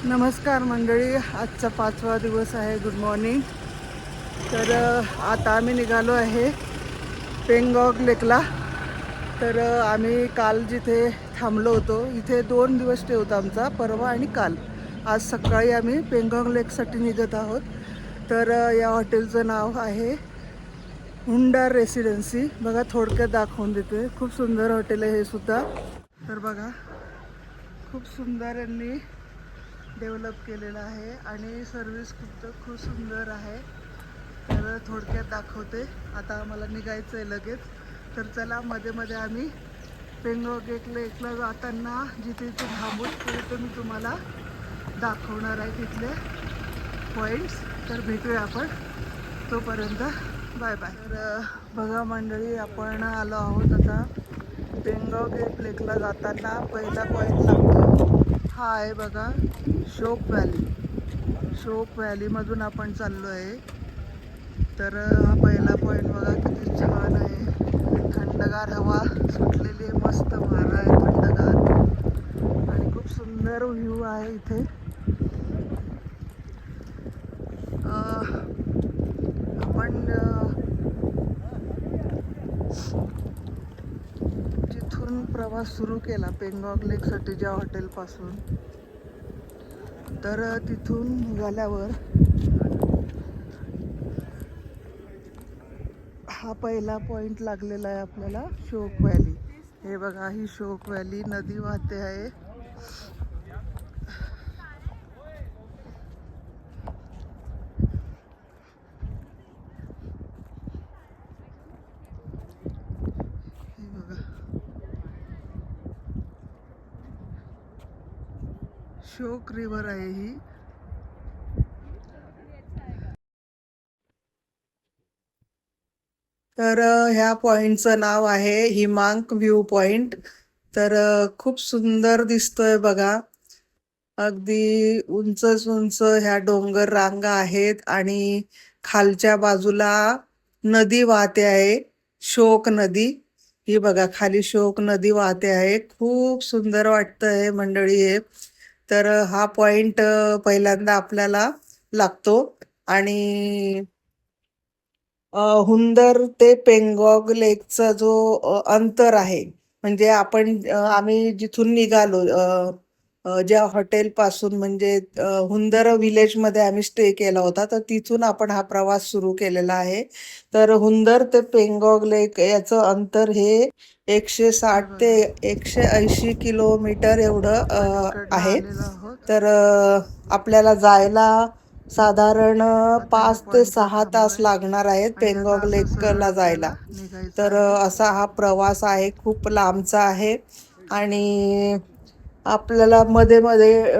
नमस्कार मंडळी, आजचा 5वा दिवस आहे. Good morning. तर आता आम्ही निघालो आहे पेंगॉंग लेकला. तर आम्ही काल जिथे थांबलो होतो, इथे 2 दिवस स्टे होता आमचा, परवा आणि काल. आज सकाळी आम्ही पेंगॉंग लेकसाठी निघत आहोत. तर या हॉटेलचं नाव आहे हुंडार रेसिडेन्सी. बघा, थोडक्यात दाखवून देते. खूप सुंदर हॉटेल आहे हे सुद्धा. तर बघा, खूप सुंदर यांनी डेव्हलप केलेलं आहे आणि सर्विस खूप सुंदर आहे. तर थोडक्यात दाखवते. आता आम्हाला निघायचं आहे लगेच. तर चला, मध्ये मध्ये आम्ही पेंगॉंग लेकला जाताना जिथे इथे थांबून तिथे मी तुम्हाला दाखवणार आहे तिथले पॉईंट्स. तर भेटूया आपण तोपर्यंत. Bye bye. तर बघा मंडळी, आपण आलो आहोत आता पेंगॉंग लेकला जाताना. पहिला पॉईंट लागतो हा आहे बघा, शोक व्हॅली. शोक व्हॅलीमधून आपण चाललो आहे. तर हा पहिला पॉईंट बघा, किती छान आहे. थंडगार हवा सुटलेली आहे, मस्त वारा आहे थंडगार आणि खूप सुंदर व्ह्यू आहे इथे. आपण जिथून प्रवास सुरू केला पेंगॉंग लेकसाठी, ज्या हॉटेलपासून, तर तिथून निघाल्यावर हा पहिला पॉइंट लागलेला आहे आपल्याला, शोक व्हॅली. हे बघा, ही शोक व्हॅली, नदी वाहते आहे. हे बघा, शोक रिव्हर आहे ही. तर ह्या पॉइंटचं नाव आहे हिमांक व्ह्यू पॉइंट. तर खूप सुंदर दिसतोय बघा. अगदी उंचच उंच ह्या डोंगर रांगा आहेत आणि खालच्या बाजूला नदी वाहते आहे, शोक नदी. ही बघा, खाली शोक नदी वाहते आहे. खूप सुंदर वाटतंय मंडळी हे. तर हा पॉइंट पहिल्यांदा आपल्याला लागतो आणि हुंदर ते पेंगॉंग लेकचा जो अंतर आहे, म्हणजे आम्ही जिथून निघालो, ज्या हॉटेल पासून, म्हणजे हुंदर विलेज मध्ये आम्ही स्टे केला होता, तर तिथून आपण हा प्रवास सुरू केलेला आहे. तर हुंदर ते पेंगॉंग लेक याचं अंतर हे 160 ते 180 किलोमीटर एवढं आहे. तर आपल्याला जायला साधारण 5 ते 6 तास लागणार आहेत पेंगॉंग लेकला जायला. तर असा हा प्रवास आहे, खूप लांबचा आहे. आणि आपल्याला मध्ये मध्ये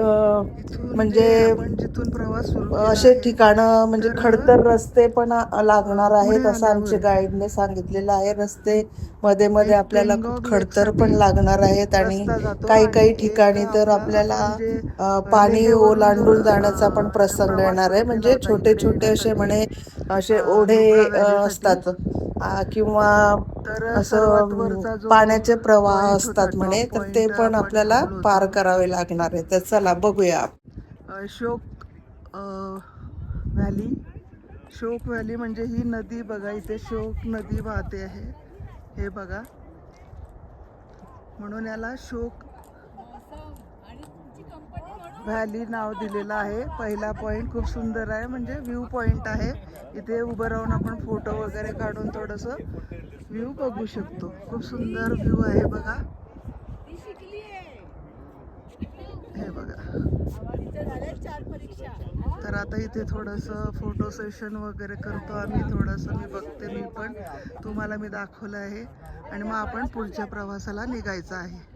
म्हणजे जिथून प्रवास सुरू असे ठिकाणं, म्हणजे खडतर रस्ते पण लागणार आहेत, असं आमच्या गाईडने सांगितलेलं आहे. रस्ते मध्ये मध्ये आपल्याला खूप खडतर पण लागणार आहेत आणि काही काही ठिकाणी तर आपल्याला पाणी ओलांडून जाण्याचा पण प्रसंग येणार आहे. म्हणजे छोटे छोटे असे म्हणे, असे ओढे असतात किंवा असं पाण्याचे प्रवाह असतात म्हणे, तर ते पण आपल्याला पार करावे लागणार आहे. तर चला बघूया. शोक व्हॅली. शोक व्हॅली म्हणजे ही नदी बघा, इथे शोक नदी वाहते आहे. हे बघा, म्हणून याला शोक व्हॅली नाव दिलेलं आहे. पहिला पॉइंट खूप सुंदर आहे, म्हणजे व्ह्यू पॉइंट आहे. इथे उभं राहून आपण फोटो वगैरे काढून थोडंसं व्ह्यू बघू शकतो. खूप सुंदर व्ह्यू आहे बघा. हे बघा. तर आता इथे थोडंसं फोटो सेशन वगैरे करतो आम्ही. थोडंसं मी बघते, मी पण तुम्हाला मी दाखवलं आहे. आणि मग आपण पुढच्या प्रवासाला निघायचं आहे.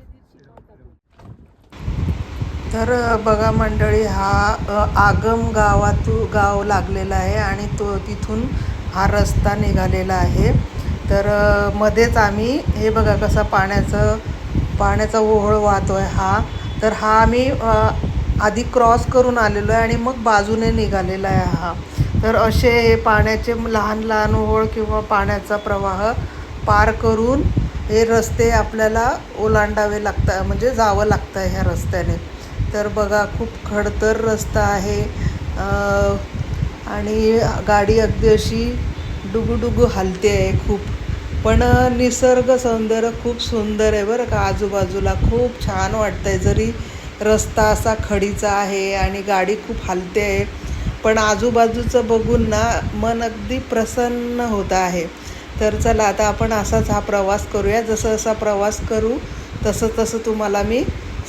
तर बघा मंडळी, हा आगम गाव लागलेला आहे आणि तिथून हा रस्ता निघालेला आहे. तर मध्येच आम्ही, हे बघा कसा पाण्याचा ओहळ वाहतोय हा. तर हा आम्ही आधी क्रॉस करून आलेलो आहे आणि मग बाजूने निघालेला आहे हा. तर असे हे पाण्याचे लहान लहान ओहळ किंवा पाण्याचा प्रवाह पार करून हे रस्ते आपल्याला ओलांडावे लागतात, म्हणजे जावं लागतं ह्या रस्त्याने. तर बघा खूप खडतर रस्ता आहे आणि गाडी अगदी अशी डुगुडुगू हलते आहे खूप. पण निसर्ग सौंदर्य खूप सुंदर आहे बरं का. आजूबाजूला खूप छान वाटतंय. जरी रस्ता असा खडीचा आहे आणि गाडी खूप हलते आहे, पण आजूबाजूचं बघून ना मन अगदी प्रसन्न होत आहे. तर चला आता आपण असाच हा प्रवास करूया. जसं जसा प्रवास करू तसं तसं तुम्हाला मी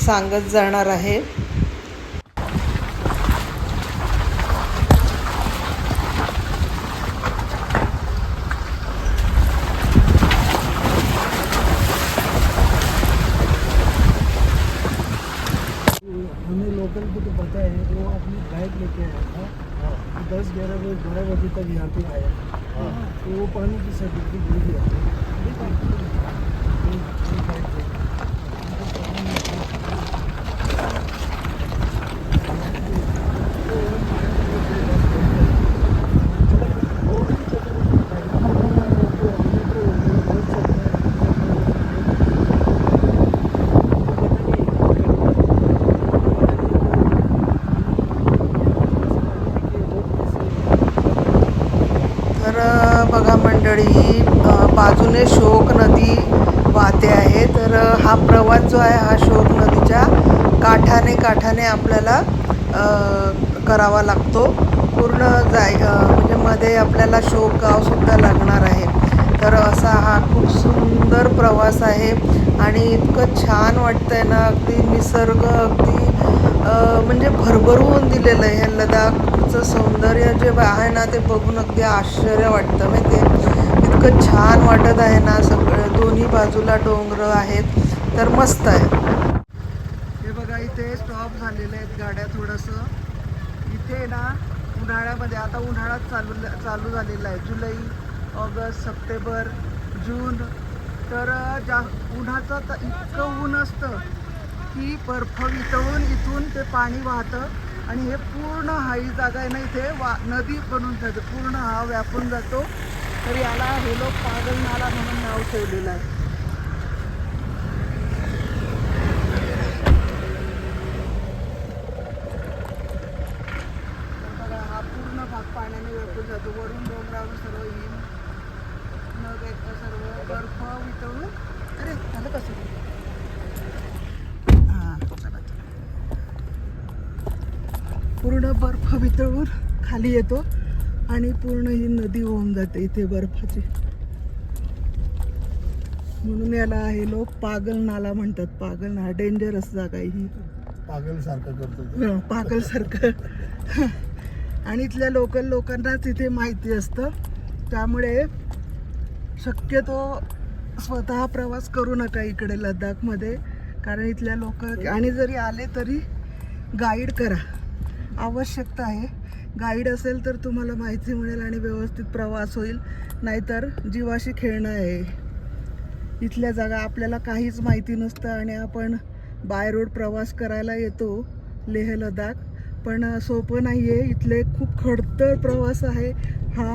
सांगत जाणार आहे. हमें लोकल को तो पता है, वो अपनी बाइक लेके आया था। 10-11 बजे तक यहाँ पे आया। तो वो पानी की सर्टिफिकेट दे दिया। तर बघा मंडळी, बाजूने शोक नदी वाहते आहे. तर हा प्रवास जो आहे हा शोक नदीच्या काठाने आपल्याला करावा लागतो. पूर्ण म्हणजे मध्ये आपल्याला शोक गावसुद्धा लागणार आहे. तर असा हा खूप सुंदर प्रवास आहे आणि इतकं छान वाटतं आहे ना. अगदी निसर्ग अगदी म्हणजे भरभरून दिलेलं आहे. हे लडाखचं सौंदर्य जे आहे ना ते बघून अगदी आश्चर्य वाटतं माहिती आहे. इतकं छान वाटत आहे ना. सगळं दोन्ही बाजूला डोंगर आहेत, तर मस्त आहे. हे बघा इथे स्टॉप झालेले आहेत गाड्या. थोडंसं इथे ना उन्हाळ्यामध्ये, आता उन्हाळा चालू झालेला आहे. जुलै, ऑगस्ट, सप्टेंबर, जून. तर उन्हाचं तर इतकं ऊन असतं की बर्फ वितळून इथून ते पाणी वाहतं आणि हे पूर्ण हाई जागा आहे ना, इथे नदी बनून जाते. पूर्ण हा व्यापून जातो. तर याला हे लोक पागल नाला म्हणून नाव ठेवलेलं आहे. बघा हा पूर्ण भाग पाण्याने व्यापून जातो. वरून डोंगरावर सर्व हिम नग सर्व बर्फ वितळून. अरे झालं कसं? पूर्ण बर्फ वितळून खाली येतो आणि पूर्ण ही नदी होऊन जाते इथे बर्फाची. म्हणून याला हे लोक पागल नाला म्हणतात. पागल नाला डेंजरस जागा आहे ही. पागल सारखं करतो, पागल सारखं. आणि इथल्या लोकल लोकांनाच इथे माहिती असतं. त्यामुळे शक्यतो स्वतः प्रवास करू नका इकडे लडाखमध्ये. कारण इथल्या लोक, आणि जरी आले तरी गाईड करा. आवश्यकता आहे. गाईड असेल तर तुम्हाला माहिती मिळेल आणि व्यवस्थित प्रवास होईल. नाहीतर जीवाशी खेळणं आहे. इथल्या जागा आपल्याला काहीच माहिती नसतं आणि आपण बाय रोड प्रवास करायला येतो लेह लडाख. पण सोपं नाही आहे. इथले खूप खडतर प्रवास आहे हा.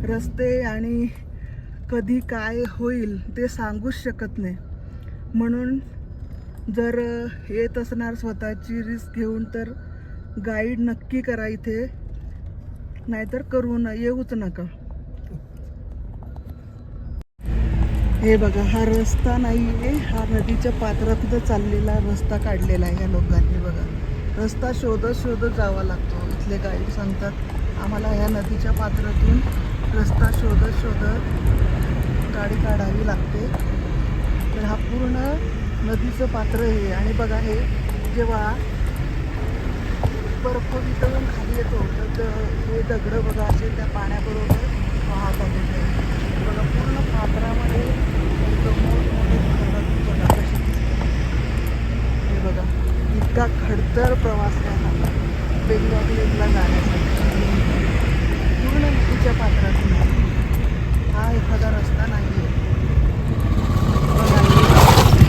रस्ते आणि कधी काय होईल ते सांगूच शकत नाही. म्हणून जर येत असणार स्वतःची रिस्क घेऊन तर गाईड नक्की करा इथे. नाहीतर येऊच नका. हे बघा हा रस्ता नाही आहे. हा नदीच्या पात्रातनं चाललेला रस्ता काढलेला आहे या लोकांनी. बघा रस्ता शोधत शोधत जावा लागतो. इथले गाईड सांगतात आम्हाला ह्या नदीच्या पात्रातून रस्ता शोधत गाडी काढावी लागते. तर हा पूर्ण नदीचं पात्र आहे. आणि बघा हे जेव्हा बर्फ वितळून खाली येतो तर हे दगडं बघा असे त्या पाण्याबरोबर वाहत आलेले. बघा पूर्ण पात्रामध्ये मोठमोठे बघा कसे दिसतात. हे बघा इतका खडतर प्रवास आहे हा बेंगॉग लेकला जाण्यासाठी. पूर्ण नदीच्या पात्रातून हा एखादा रस्ता नाही आहे.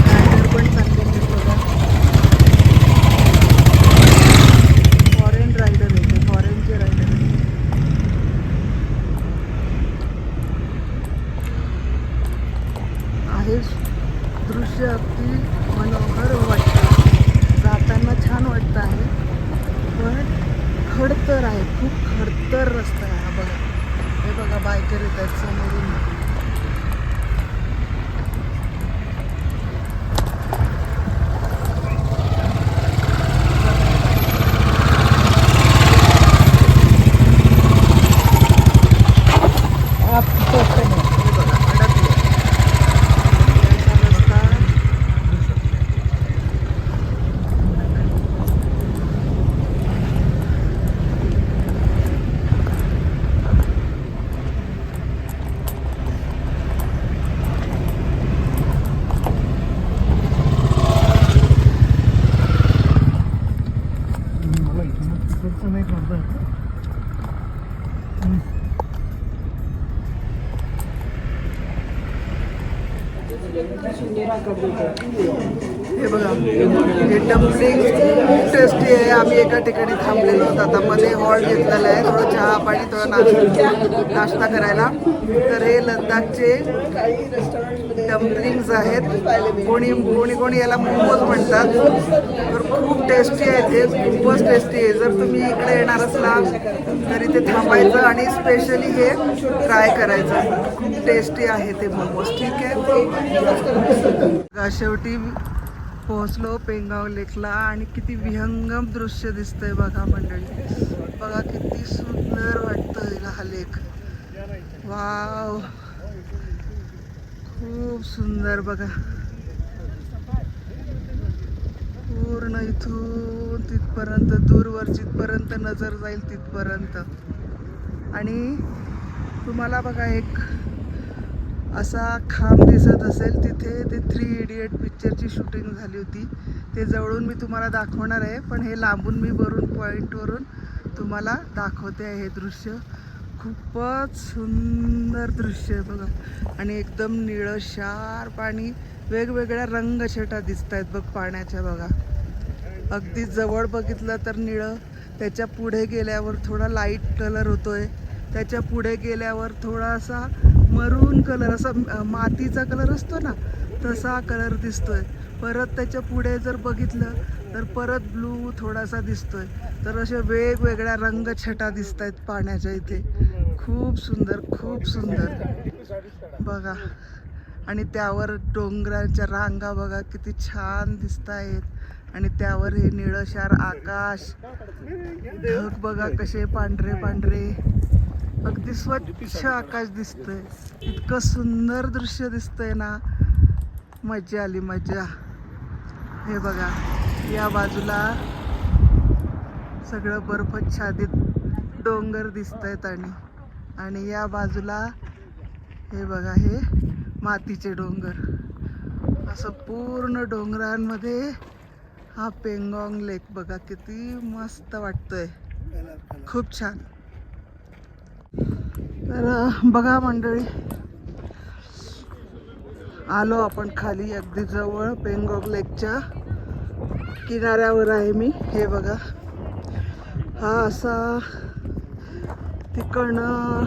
रायडर पण चाललेले बघा. फॉरेन रायडर आहे ते, फॉरेनचे रायडर आहे. दृश्य अगदी मनोहर वाटतं. जाताना छान वाटतं. खडतर आहे, खूप खडतर रस्ता आहे हा बघा. हे बघा बायकर येत आहेत समोरून. हे बघा अडकले असा रस्ता. मला इथून तिकडचं नाही करता येत. हे बघा हे डम्पलिंग खूप टेस्टी आहे. आम्ही एका ठिकाणी थांबलेलो आहोत. आता मध्ये हॉल घेतलेला आहे थोडं चहा पाणी थोडं नाश्ता करायला. तर हे लद्दाखचे डम्पलिंग्स आहेत. कोणी कोणी कोणी याला मोमोज म्हणतात. तर खूप टेस्टी आहेत हे, खूपच टेस्टी आहे. जर तुम्ही इकडे येणार असलात तर इथे थांबायचं आणि स्पेशली हे ट्राय करायचं. खूप टेस्टी आहे ते मोमोज. ठीक आहे, शेवटी पोहोचलो पेंगाव लेकला आणि किती विहंगम दृश्य दिसतंय बघा मंडळी. बघा किती सुंदर वाटतंय हा लेक. वाव, खूप सुंदर बघा. पूर्ण इथून तिथपर्यंत दूरवर जिथपर्यंत नजर जाईल तिथपर्यंत. आणि तुम्हाला बघा एक असा खांब दिसत असेल, तिथे ते 3 इडियट पिक्चरची शूटिंग झाली होती. ते जवळून मी तुम्हाला दाखवणार आहे, पण हे लांबून मी वरून पॉईंटवरून तुम्हाला दाखवते आहे हे दृश्य. खूपच सुंदर दृश्य आहे बघा. आणि एकदम निळशार पाणी, वेगवेगळ्या रंगछटा दिसत आहेत बघ पाण्याच्या बघा. अगदी जवळ बघितलं तर निळं, त्याच्या पुढे गेल्यावर थोडा लाईट कलर होतोय, त्याच्या पुढे गेल्यावर थोडासा मरून कलर, असा मातीचा कलर असतो ना तसा कलर दिसतोय. परत त्याच्या पुढे जर बघितलं तर परत ब्लू थोडासा दिसतोय. तर अशा वेगवेगळ्या रंगछटा दिसत आहेत पाण्याच्या इथे. खूप सुंदर, खूप सुंदर बघा. आणि त्यावर डोंगराच्या रांगा बघा किती छान दिसत आहेत. आणि त्यावर हे निळशार आकाश, ढग बघा कसे पांढरे पांढरे, अगदी स्वच्छ आकाश दिसतंय. इतकं सुंदर दृश्य दिसतंय ना, मजा आली मजा. हे बघा या बाजूला सगळं बर्फाच्छादित डोंगर दिसत आहेत आणि या बाजूला हे बघा हे मातीचे डोंगर. असं पूर्ण डोंगरांमध्ये हा पेंगॉंग लेक बघा किती मस्त वाटतोय. खूप छान. तर बघा मंडळी, आलो आपण खाली अगदी जवळ पेंगॉंग लेकच्या किनाऱ्यावर आहे मी. हे बघा हा असा तिकडनं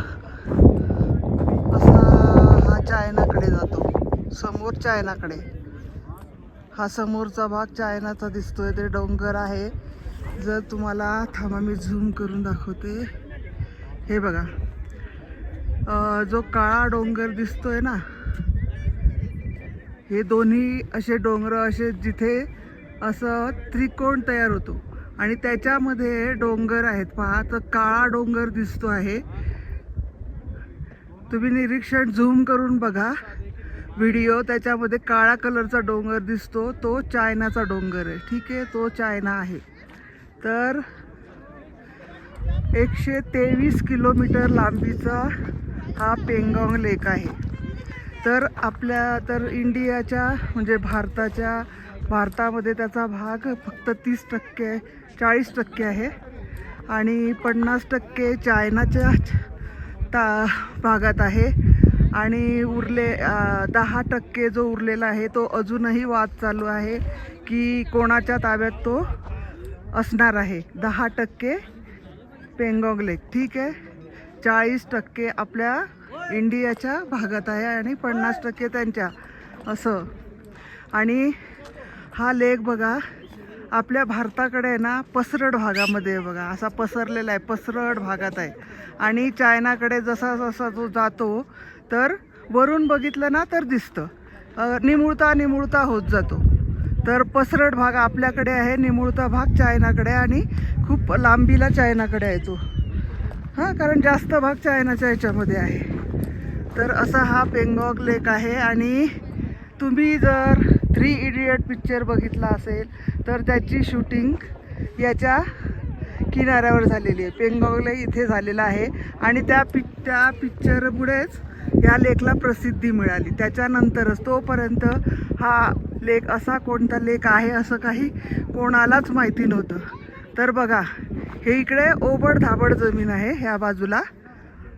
असा हा चायनाकडे जातो, समोर चायनाकडे. हा समोरचा भाग चायनाचा दिसतोय, ते डोंगर आहे. जर तुम्हाला थांबा मी झूम करून दाखवते. हे बघा जो काळा डोंगर दिसतोय ना, हे दोन्ही असे डोंगर असे जिथे असं त्रिकोण तयार होतो आणि त्याच्यामध्ये डोंगर आहेत पहा. तर काळा डोंगर दिसतो आहे. तुम्ही निरीक्षण झूम करून बघा व्हिडिओ, त्याच्यामध्ये काळा कलरचा डोंगर दिसतो, तो चायनाचा डोंगर आहे. ठीक आहे, तो चायना आहे. तर 123 किलोमीटर लांबीचा हा पेंगॉंग लेक आहे. तर इंडियाच्या म्हणजे भारतामध्ये त्याचा भाग फक्त 30%, 40% आहे आणि 50% चायनाच्या भागात आहे. आणि 10% जो उरलेला आहे तो अजूनही वाद चालू आहे की कोणाच्या ताब्यात तो असणार आहे. 10% पेंगॉंग लेक, ठीक आहे. 40% आपल्या इंडियाच्या भागात आहे आणि 50% त्यांच्या असं. आणि हा लेक बघा आपल्या भारताकडे आहे ना पसरट भागामध्ये आहे बघा, असा पसरलेला आहे, पसरट भागात आहे. आणि चायनाकडे जसा जसा जो जातो तर वरून बघितलं ना तर दिसतं, निमुळता निमुळता होत जातो. तर पसरट भाग आपल्याकडे आहे, निमुळता भाग चायनाकडे, आणि खूप लांबीला चायनाकडे आहे तो. हां, कारण जास्त भाग चायनाच्या ह्याच्यामध्ये आहे. तर असा हा पेंगॉंग लेक आहे. आणि तुम्ही जर 3 इडियट पिक्चर बघितला असेल तर त्याची शूटिंग याच्या किनाऱ्यावर झालेली आहे, पेंगॉंग लेक इथे झालेला आहे. आणि त्या पिक्चरमुळेच या लेकला प्रसिद्धी मिळाली. त्याच्यानंतरच, तोपर्यंत हा लेक असा कोणता लेक आहे असं काही कोणालाच माहिती नव्हतं. तर बघा, हे इकडे ओबड धाबड जमीन आहे ह्या बाजूला.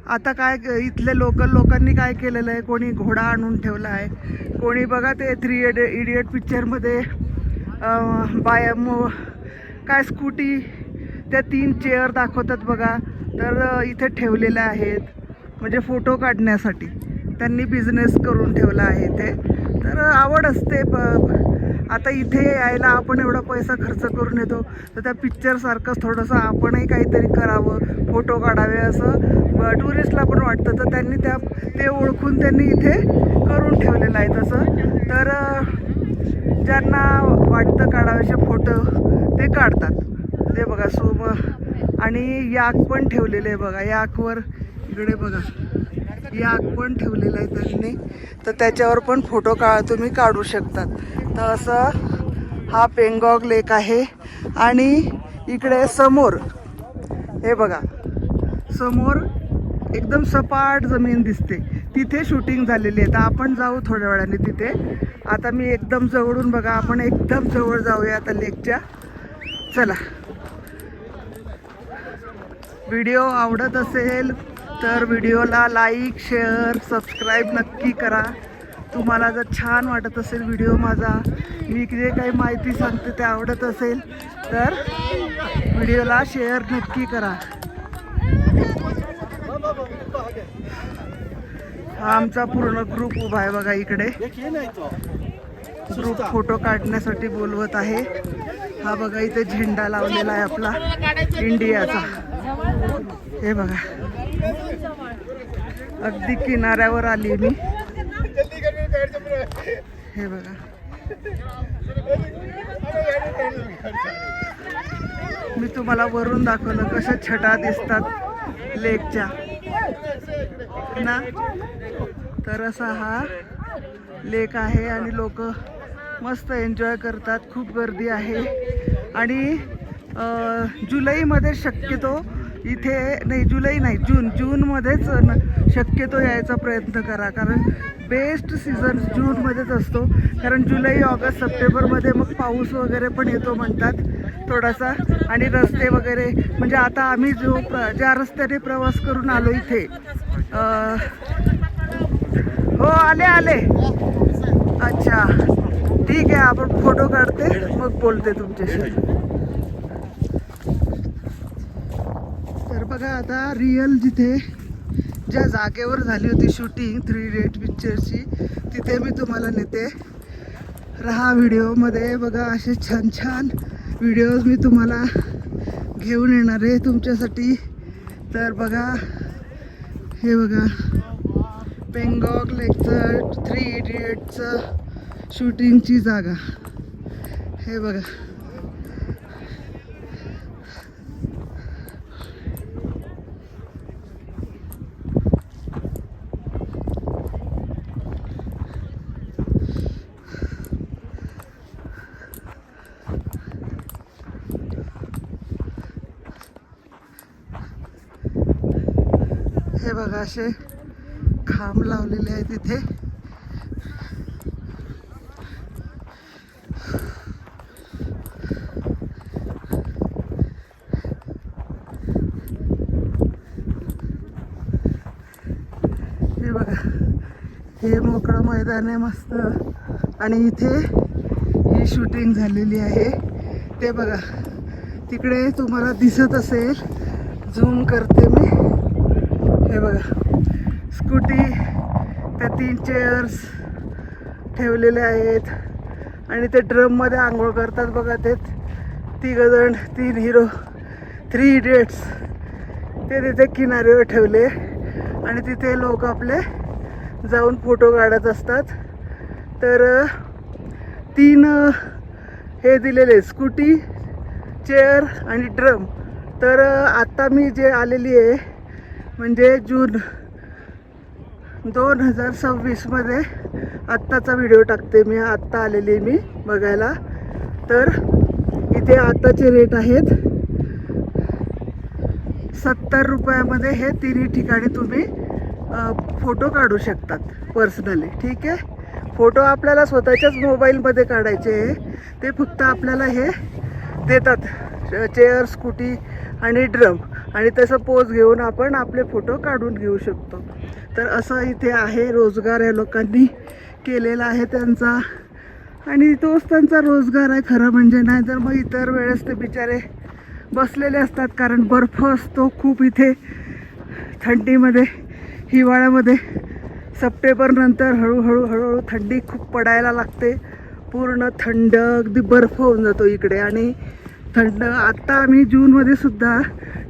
आता काय इथले लोकांनी काय केलेलं आहे, कोणी घोडा आणून ठेवला आहे, कोणी बघा ते 3 इडियट पिक्चरमध्ये काय स्कूटी, त्या 3 चेअर दाखवतात बघा, तर इथे ठेवलेल्या आहेत म्हणजे फोटो काढण्यासाठी. त्यांनी बिझनेस करून ठेवला आहे ते. तर आवड असते. आता इथे यायला आपण एवढा पैसा खर्च करून येतो, तर त्या पिक्चरसारखंच थोडंसं आपणही काहीतरी करावं, फोटो काढावे असं टुरिस्टला पण वाटतं. तर त्यांनी ते ओळखून त्यांनी इथे करून ठेवलेलं आहे तसं. तर ज्यांना वाटतं काढावेसे फोटो ते काढतात. ते बघा आणि याक पण ठेवलेलं आहे बघा, याकवर इकडे बघा याक पण ठेवलेलं आहे त्यांनी. तर त्याच्यावर पण फोटो तुम्ही काढू शकतात. तर असं हा पेंगॉंग लेक आहे. आणि इकडे समोर हे बघा, समोर एकदम सपाट जमीन दिसते, तिथे शूटिंग झालेली आहे. तर आपण जाऊ थोड्या वेळाने तिथे. आता मी एकदम जवळून बघा, आपण एकदम जवळ जाऊया आता लेकच्या. चला, व्हिडिओ आवडत असेल तर व्हिडिओला लाईक, शेअर, सबस्क्राईब नक्की करा. तुम्हाला जर छान वाटत असेल व्हिडिओ माझा, मी जे काही माहिती सांगते ते आवडत असेल तर व्हिडिओला शेअर नक्की करा. हा आमचा पूर्ण ग्रुप उभा आहे बघा इकडे. ग्रुप फोटो काढण्यासाठी बोलवत आहे. हा बघा इथे झेंडा लावलेला आहे आपला इंडियाचा. हे बघा, अगदी किनाऱ्यावर आली मी. हे बघा, मी तुम्हाला वरून दाखवलं कशा छटा दिसतात लेकच्या ना. तर असा हा लेक आहे आणि लोक मस्त एन्जॉय करतात. खूप गर्दी आहे. आणि जुलैमध्ये शक्यतो इथे नाही, जुलै नाही, जूनमध्येच शक्यतो यायचा प्रयत्न करा, कारण बेस्ट सीझन जूनमध्येच असतो. कारण जुलै, ऑगस्ट, सप्टेंबरमध्ये मग पाऊस वगैरे पण येतो म्हणतात थोडासा. आणि रस्ते वगैरे म्हणजे आता आम्ही ज्या रस्त्याने प्रवास करून आलो इथे, हो आले. अच्छा, ठीक आहे, आपण फोटो काढते मग बोलते तुमच्याशी. तर बघा, आता रिअल ज्या जागेवर झाली होती शूटिंग 3 इडियट पिक्चरची, तिथे मी तुम्हाला नेते. राहा व्हिडिओमध्ये. बघा, असे छान छान व्हिडिओज मी तुम्हाला घेऊन येणार आहे तुमच्यासाठी. तर बघा, हे बघा पेंगॉंग लेकचं 3 इडियटचं शूटिंगची जागा. हे बघा, हे बघा असे खांब लावलेले आहेत इथे. हे बघा, हे मोकळं मैदान आहे मस्त. आणि इथे ही शूटिंग झालेली आहे. ते बघा तिकडे तुम्हाला दिसत असेल, झूम करते मी. हे बघा स्कूटी, त्या 3 चेअर्स ठेवलेले आहेत. आणि ते ड्रममध्ये आंघोळ करतात बघा, ते तिघजण 3 हिरो 3 इडियट्स ते तिथे किनाऱ्यावर ठेवले आणि तिथे लोक आपले जाऊन फोटो काढत असतात. तर 3 हे दिलेले स्कूटी, चेअर आणि ड्रम. तर आत्ता मी जे आलेली आहे म्हणजे जून 2026मध्ये आत्ताचा व्हिडिओ टाकते मी. आत्ता आलेली मी बघायला. तर इथे आत्ताचे रेट आहेत 70 रुपयामध्ये हे 3 ठिकाणी तुम्ही फोटो काढू शकतात पर्सनली. ठीक आहे. फोटो आपल्याला स्वतःच्याच मोबाईलमध्ये काढायचे आहे. ते फक्त आपल्याला हे देतात चेअर, स्कूटी आणि ड्रम आणि तसं पोज घेऊन आपण आपले फोटो काढून घेऊ शकतो. तर असं इथे आहे. रोजगार या लोकांनी केलेला आहे त्यांचा आणि तोच त्यांचा रोजगार आहे खरं म्हणजे. नाही तर मग इतर वेळेस ते बिचारे बसलेले असतात कारण बर्फ असतो खूप इथे थंडीमध्ये. हिवाळ्यामध्ये सप्टेंबर नंतर हळूहळू थंडी खूप पडायला लागते. पूर्ण थंड अगदी बर्फ होऊन जातो इकडे आणि थंड. आत्ता आम्ही जूनमध्ये सुद्धा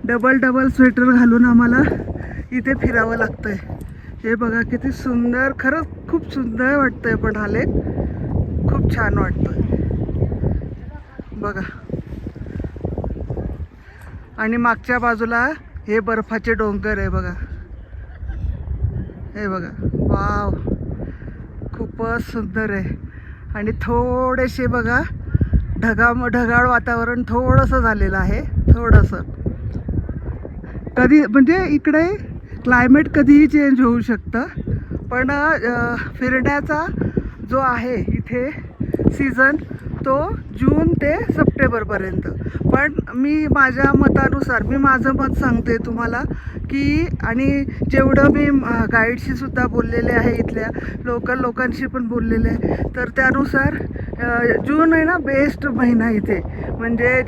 डबल स्वेटर घालून आम्हाला इथे फिरावं लागतं आहे. हे बघा किती सुंदर, खरंच खूप सुंदर वाटतंय. पण हा लेक खूप छान वाटतोय बघा. आणि मागच्या बाजूला हे बर्फाचे डोंगर आहे बघा. हे बघा, वाव, खूपच सुंदर आहे. आणि थोडेसे बघा ढगाळ वातावरण थोडंसं झालेलं आहे. थोडंसं कधी म्हणजे इकडे क्लायमेट कधीही चेंज होऊ शकतं. पण फिरण्याचा जो आहे इथे सीझन तो जून ते सप्टेंबरपर्यंत. पण मी माझ्या मतानुसार मी माझं मत सांगते तुम्हाला की, आणि जेवढं मी गाईडशी सुद्धा बोललेले आहे, इथल्या लोकल लोकांशी पण बोललेले आहे, तर त्यानुसार जून आहे ना बेस्ट महिना इथे. म्हणजे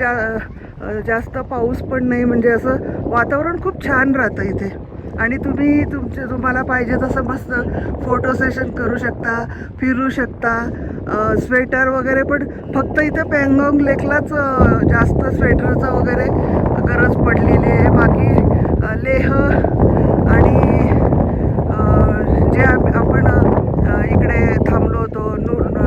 जास्त पाऊस पण नाही, म्हणजे असं वातावरण खूप छान राहतं इथे. आणि तुम्ही तुम्हाला पाहिजे तसं मस्त फोटो सेशन करू शकता, फिरू शकता. स्वेटर वगैरे पण फक्त इथे पँगॉंग लेकलाच जास्त स्वेटरचं वगैरे गरज पडलेली आहे. बाकी लेह आणि जे आपण इकडे थांबलो होतो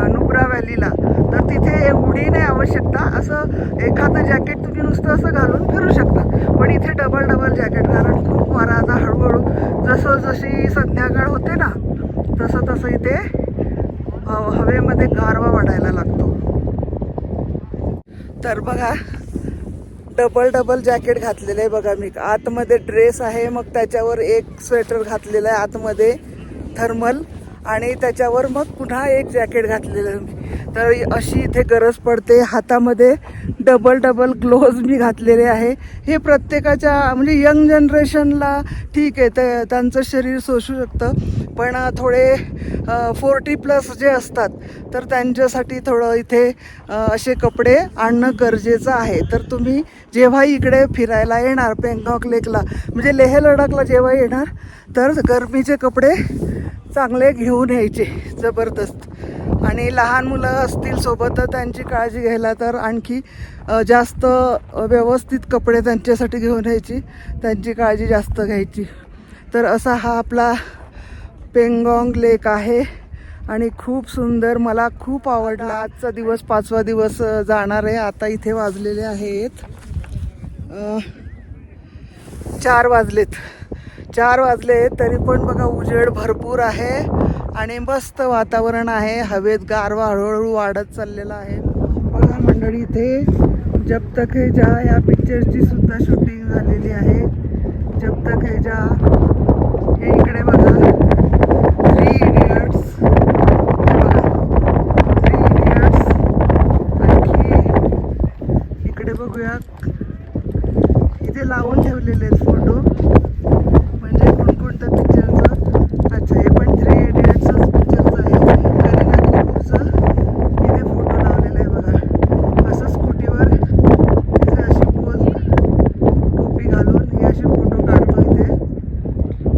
नुब्रा व्हॅलीला, तर तिथे एवढी नाही आवश्यकता. असं एखादं जॅकेट तुम्ही नुसतं असं घालून फिरू शकता. पण इथे डबल जॅकेट, कारण खूप वारा आता हळूहळू जशी संध्याकाळ होते ना तसं इथे हवेमध्ये गारवा वाढायला लागतो. तर बघा डबल जॅकेट घातलेलं आहे बघा मी. आतमध्ये ड्रेस आहे, मग त्याच्यावर एक स्वेटर घातलेलं आहे आतमध्ये थर्मल, आणि त्याच्यावर मग पुन्हा एक जॅकेट घातलेलं आहे मी. तर अशी इथे गरज पडते. हातामध्ये डबल ग्लोव्ज मी घातलेले आहे. हे प्रत्येकाच्या म्हणजे यंग जनरेशनला ठीक आहे, त्यांचं शरीर सोसू शकतं. पण थोडे 40+ जे असतात तर त्यांच्यासाठी थोडं इथे असे कपडे आणणं गरजेचं आहे. तर तुम्ही जेव्हा इकडे फिरायला येणार पँगॉंग लेकला, म्हणजे लेह लडाखला जेव्हा येणार, तर गरमीचे कपडे चांगले घेऊन यायचे जबरदस्त. आणि लहान मुलं असतील सोबत तर त्यांची काळजी घ्यायला तर आणखी जास्त व्यवस्थित कपडे त्यांच्यासाठी घेऊन यायची, त्यांची काळजी जास्त घ्यायची. तर असा हा आपला पँगॉंग लेक आहे आणि खूप सुंदर, मला खूप आवडला. आजचा दिवस 5वा दिवस जाणार आहे. आता इथे वाजलेले आहेत 4 वाजले तरी पण बघा उजेड भरपूर आहे आणि मस्त वातावरण आहे. हवेत गारवा हळूहळू वाढत चाललेला आहे. बघा मंडळी, इथे जब तक है जा या पिक्चरची सुद्धा शूटिंग झालेली आहे. जब तक है जा, हे इकडे बघा 3 इडियट्स, बघा 3 इडियट्स. आणखी इकडे बघूया, इथे लावून ठेवलेले आहेत फोटो, म्हणजे कोणकोणत्या पिक्चरचं. अच्छा, हे पण 3 इडियट्सच पिक्चरचं आहे. करीना कपूरचं इथे फोटो लावलेला आहे बघा. असं स्कूटीवर इथे अशी पोज, टोपी घालून हे असे फोटो काढतो इथे.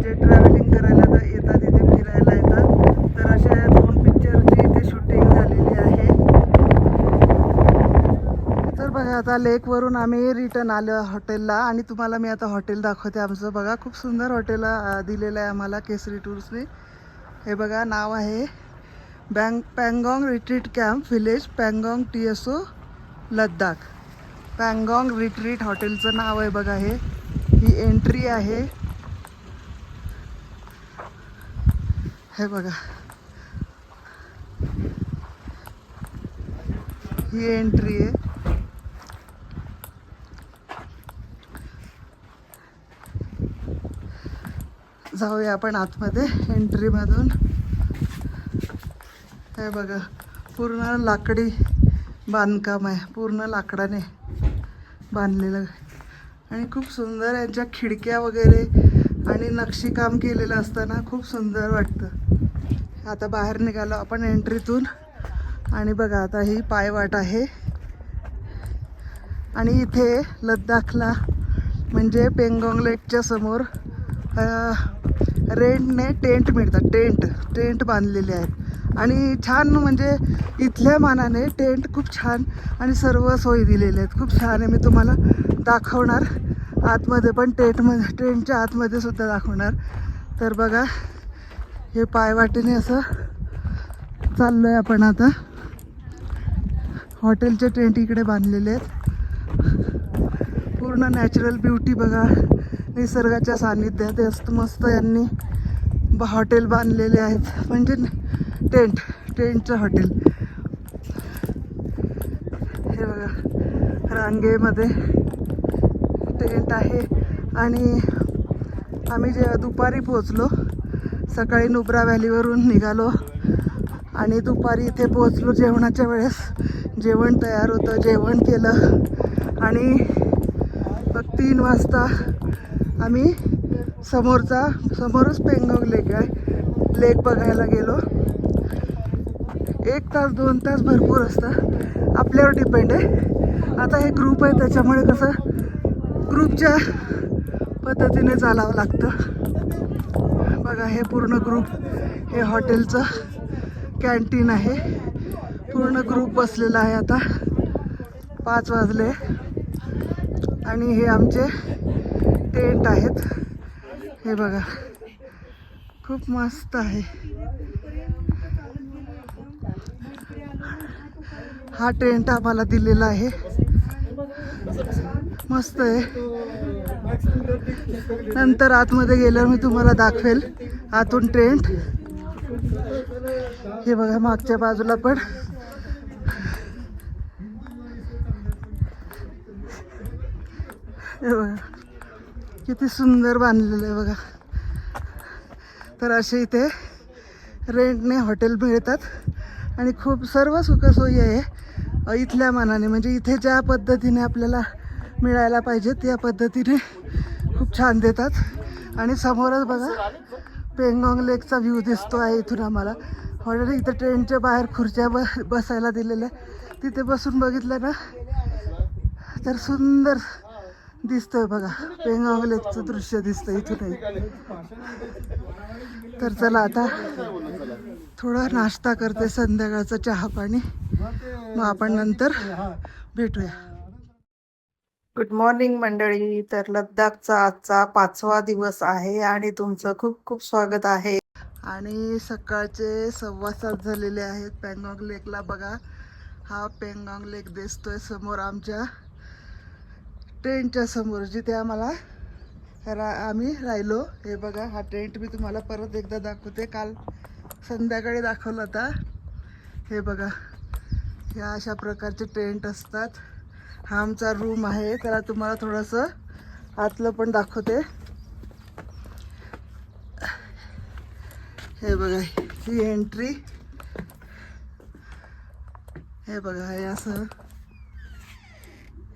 जे ट्रॅव्हलिंग करायला येतात, इथे फिरायला येतात, तर अशा 2 पिक्चरची इथे शूटिंग झालेली आहे. तर बघा आता पूर्णा लेकवरून आम्ही रिटर्न आलो हॉटेलला आणि तुम्हाला मी आता हॉटेल दाखवते आमचं. बघा खूप सुंदर हॉटेल दिलेलं आहे आम्हाला केसरी टूर्सने. हे बघा नाव आहे Pangong retreat camp village Pangong TSO Ladakh. Pangong retreat हॉटेलचं नाव आहे बघा. ही एंट्री आहे. हे बघा ही एंट्री आहे. जाऊया आपण आतमध्ये एंट्रीमधून. हे बघा पूर्ण लाकडी बांधकाम आहे, पूर्ण लाकडाने बांधलेलं आणि खूप सुंदर. यांच्या खिडक्या वगैरे आणि नक्षीकाम केलेलं असताना खूप सुंदर वाटतं. आता बाहेर निघालो आपण एंट्रीतून आणि बघा आता ही पायवाट आहे आणि इथे लद्दाखला म्हणजे पेंगॉंग लेकच्या समोर रेंटने टेंट मिळतात. टेंट बांधलेले आहेत आणि छान म्हणजे इथल्या मानाने टेंट खूप छान आणि सर्व सोयी दिलेल्या आहेत. खूप छान आहे. मी तुम्हाला दाखवणार आतमध्ये पण टेंटच्या आतमध्ये सुद्धा दाखवणार. तर बघा हे पायवाटेने असं चाललो आहे आपण आता. हॉटेलचे टेंट इकडे बांधलेले आहेत. पूर्ण नॅचरल ब्युटी बघा, निसर्गाच्या सानिध्यात मस्त यांनी हॉटेल बांधलेले आहेत. म्हणजे टेंटचं हॉटेल. हे बघा रांगेमध्ये टेंट आहे आणि आम्ही दुपारी पोचलो. सकाळी नुब्रा व्हॅलीवरून निघालो आणि दुपारी इथे पोचलो. जेवणाच्या वेळेस जेवण तयार होतं, जेवण केलं आणि मग 3 वाजता आम्ही समोरच पेंगॉंग लेक आहे, लेक बघायला गेलो. 1 तास 2 तास भरपूर असतं, आपल्यावर डिपेंड आहे. आता हे ग्रुप आहे त्याच्यामुळे कसं ग्रुपच्या पद्धतीने चालावं लागतं. बघा हे पूर्ण ग्रुप, हे हॉटेलचं कॅन्टीन आहे. पूर्ण ग्रुप बसलेला आहे. आता 5 वाजले आणि हे आमचे टेंट आहेत. हे बघा खूप मस्त आहे. हा टेंट आम्हाला दिलेला आहे, मस्त आहे. नंतर आतमध्ये गेल्यावर मी तुम्हाला दाखवेल आतून टेंट. हे बघा मागच्या बाजूला पण हे बघा किती सुंदर बांधलेलं आहे बघा. तर असे इथे रेंटने हॉटेल मिळतात आणि खूप सर्व सुखसोयी आहे इथल्या मानाने. म्हणजे इथे ज्या पद्धतीने आपल्याला मिळायला पाहिजे त्या पद्धतीने खूप छान देतात. आणि समोरच बघा पेंगॉंग लेकचा व्ह्यू दिसतो आहे इथून आम्हाला. हॉटेल इथं ट्रेनच्या बाहेर खुर्च्या बसायला दिलेल्या, तिथे बसून बघितलं ना तर सुंदर दिसतोय बघा. पेंगॉंग लेकचं दृश्य दिसतं इथूनही. तर चला आता थोडा नाश्ता करते, संध्याकाळचा चहा पाणी, मग आपण नंतर भेटूया. गुड मॉर्निंग मंडळी. तर लद्दाखचा आजचा 5वा दिवस आहे आणि तुमचं खूप खूप स्वागत आहे. आणि सकाळचे 7:15 झालेले आहेत. पँगॉंग लेकला बघा, हा पेंगॉंग लेक दिसतोय समोर आमच्या टेंटच्या समोर, जिथे आम्हाला आम्ही राहिलो. हे बघा हा टेंट मी तुम्हाला परत एकदा दाखवते. काल संध्याकाळी दाखवलं होता. हे बघा ह्या अशा प्रकारचे टेंट असतात. हा आमचा रूम आहे. त्याला तुम्हाला थोडंसं आतलं पण दाखवते. हे बघा ही एंट्री. हे बघा हे असं,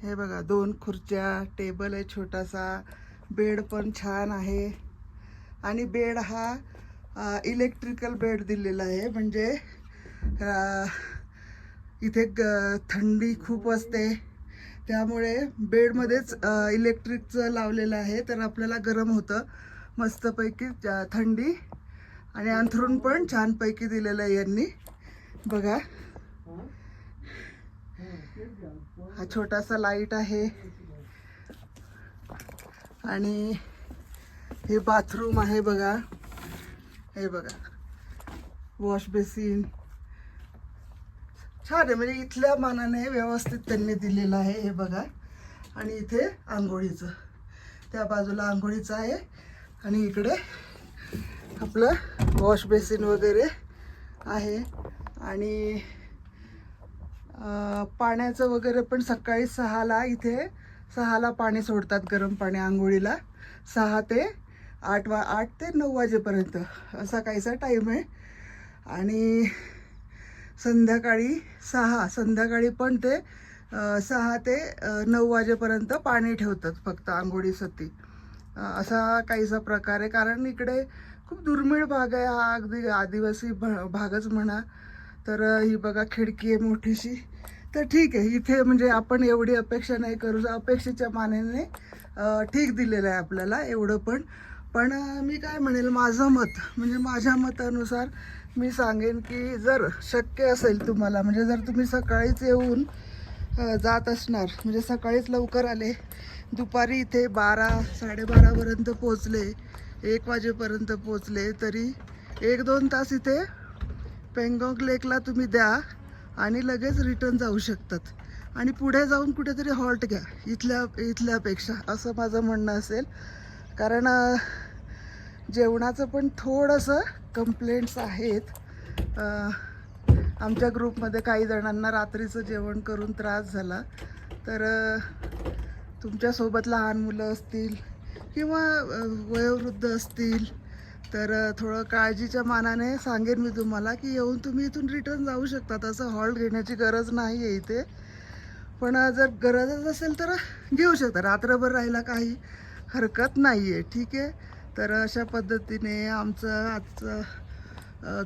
हे बघा 2 खुर्च्या, टेबल आहे छोटासा, बेड पण छान आहे. आणि बेड हा इलेक्ट्रिकल बेड दिलेला आहे. म्हणजे इथे थंडी खूप असते त्यामुळे बेडमध्येच इलेक्ट्रिकचं लावलेलं आहे, तर आपल्याला गरम होतं मस्तपैकी थंडी. आणि अंथरूण पण छानपैकी दिलेलं आहे यांनी बघा. हा छोटासा लाईट आहे आणि हे बाथरूम आहे बघा. हे बघा वॉश बेसिन छान आहे, म्हणजे इथल्या मानाने व्यवस्थित त्यांनी दिलेलं आहे. हे बघा आणि इथे आंघोळीचं, त्या बाजूला आंघोळीचं आहे आणि इकडे आपलं वॉश बेसिन वगैरे आहे. आणि पाण्याचं वगैरे पण सकाळी 6ला इथे 6ला पाणी सोडतात, गरम पाणी आंघोळीला. 6 ते 8 ते 9 वाजेपर्यंत असा काहीसा टाईम आहे. आणि संध्याकाळी पण ते 6 ते 9 वाजेपर्यंत पाणी ठेवतात फक्त आंघोळीसाठी. असा काहीसा प्रकार आहे, कारण इकडे खूप दुर्मिळ भाग आहे हा, अगदी आदिवासी भागच म्हणा. तर ही बघा खिडकी आहे मोठीशी. तर ठीक आहे, इथे म्हणजे आपण एवढी अपेक्षा नाही करू, अपेक्षेच्या मानाने ठीक दिलेलं आहे आपल्याला एवढं. पण मी काय म्हणेल, माझं मत म्हणजे माझ्या मतानुसार मी सांगेन की जर शक्य असेल तुम्हाला, म्हणजे जर तुम्ही सकाळीच येऊन जात असणार, म्हणजे सकाळीच लवकर आले, दुपारी इथे 12-12:30पर्यंत पोचले, 1 वाजेपर्यंत पोचले, तरी 1-2 तास इथे पेंगॉंग लेकला तुम्ही द्या आणि लगेच रिटर्न जाऊ शकतात. आणि पुढे जाऊन कुठेतरी हॉल्ट घ्या इथल्यापेक्षा, असं माझं म्हणणं असेल. कारण जेवणाचं पण थोडंसं कंप्लेंट्स आहेत. आमच्या ग्रुपमध्ये काही जणांना रात्रीचं जेवण करून त्रास झाला. तर तुमच्यासोबत लहान मुलं असतील किंवा वयोवृद्ध असतील तर थोडं काळजीच्या मानाने सांगेन मी तुम्हाला की येऊन तुम्ही इथून रिटर्न जाऊ शकतात. असं हॉल्ट घेण्याची गरज नाही आहे इथे. पण जर गरजच असेल तर घेऊ शकता, रात्रभर राहायला काही हरकत नाही आहे. ठीक आहे. तर अशा पद्धतीने आमचं आजचं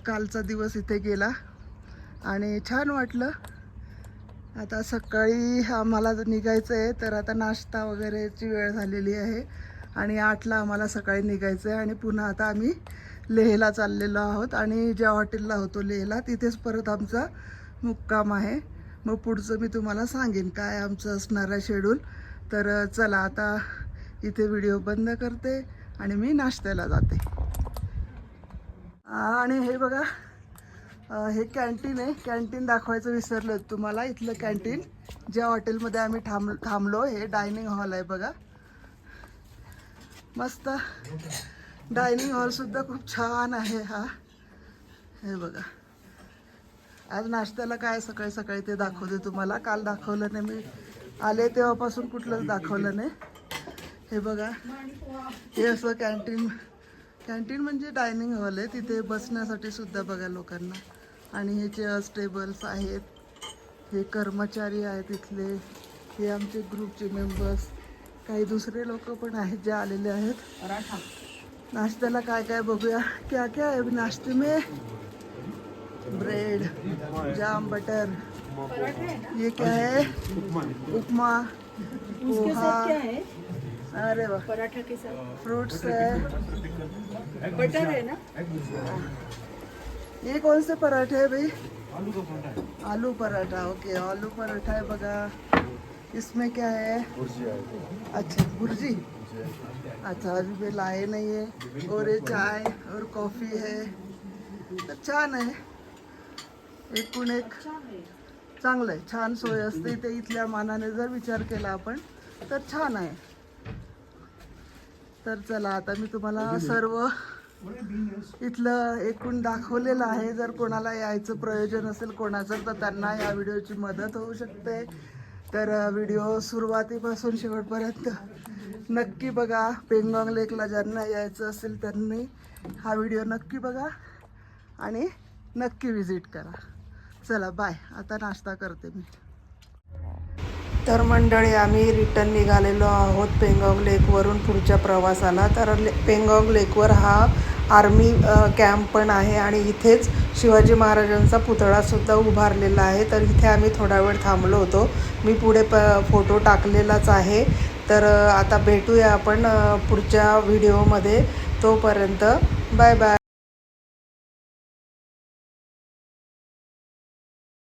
कालचा दिवस इथे गेला आणि छान वाटलं. आता सकाळी आम्हाला निघायचं आहे, तर आता नाश्ता वगैरेची वेळ झालेली आहे आणि 8ला आम्हाला सकाळी निघायचं आहे. आणि पुन्हा आता आम्ही लेहला चाललेलो आहोत आणि ज्या हॉटेलला होतो लेहला तिथेच परत आमचा मुक्काम आहे. मग पुढचं मी तुम्हाला सांगेन काय आमचं असणार आहे शेड्यूल. तर चला आता इथे व्हिडिओ बंद करते आणि मी नाश्त्याला जाते. आणि हे बघा हे कॅन्टीन आहे, कॅन्टीन दाखवायचं विसरलं तुम्हाला. इथलं कॅन्टीन ज्या हॉटेलमध्ये आम्ही थांबलो हे डायनिंग हॉल आहे बघा. मस्त डायनिंग हॉलसुद्धा खूप छान आहे हा. हे बघा आज नाश्त्याला काय सकाळी सकाळी ते दाखवते तुम्हाला. काल दाखवलं नाही, मी आले तेव्हापासून कुठलंच दाखवलं नाही. हे बघा हे असं कॅन्टीन म्हणजे डायनिंग हॉल आहे, तिथे बसण्यासाठी सुद्धा बघा लोकांना. आणि हे चेअर्स टेबल्स आहेत. हे कर्मचारी आहेत इथले, हे आमचे ग्रुपचे मेंबर्स, काही दुसरे लोक पण आहेत जे आलेले आहेत. नाश्त्याला काय काय बघूया. क्या क्या है नाश्ते में? ब्रेड, जाम, बटर, ये क्या है? उपमा, पोहा, अरे वाह, पराठा के साथ फ्रूट्स है, बटर है ना. ये कौन से पराठे है भाई? आलू पराठा. ओके आलू पराठा है बघा. इसमें क्या है? अच्छा भुर्जी. अच्छा अभी भी लाए नहीं है. और ये चाय और कॉफ़ी है. तर छान आहे, एकूण एक चांगलं आहे. छान सोय असते ते इथल्या मानाने जर विचार केला आपण तर छान आहे. तर चला आता मी तुम्हाला सर्व इथलं एकूण दाखवलेलं आहे. जर कोणाला यायचं प्रयोजन असेल कोणाचं तर त्यांना या व्हिडिओची मदत होऊ शकते. तर व्हिडिओ सुरुवातीपासून शेवटपर्यंत नक्की बघा. पेंगॉंग लेकला ज्यांना यायचं असेल त्यांनी हा व्हिडिओ नक्की बघा आणि नक्की विजिट करा. चला बाय, आता नाश्ता करते मी. तर मंडळी आम्ही रिटर्न निघालेलो आहोत पेंगॉंग लेकवरून पुढच्या प्रवासाला. तर पेंगॉंग लेकवर हा आर्मी कॅम्प पण आहे आणि इथेच शिवाजी महाराजांचा पुतळासुद्धा उभारलेला आहे. तर इथे आम्ही थोडा वेळ थांबलो होतो. मी पुढे फोटो टाकलेलाच आहे. तर आता भेटूया आपण पुढच्या व्हिडिओमध्ये. तोपर्यंत बाय बाय.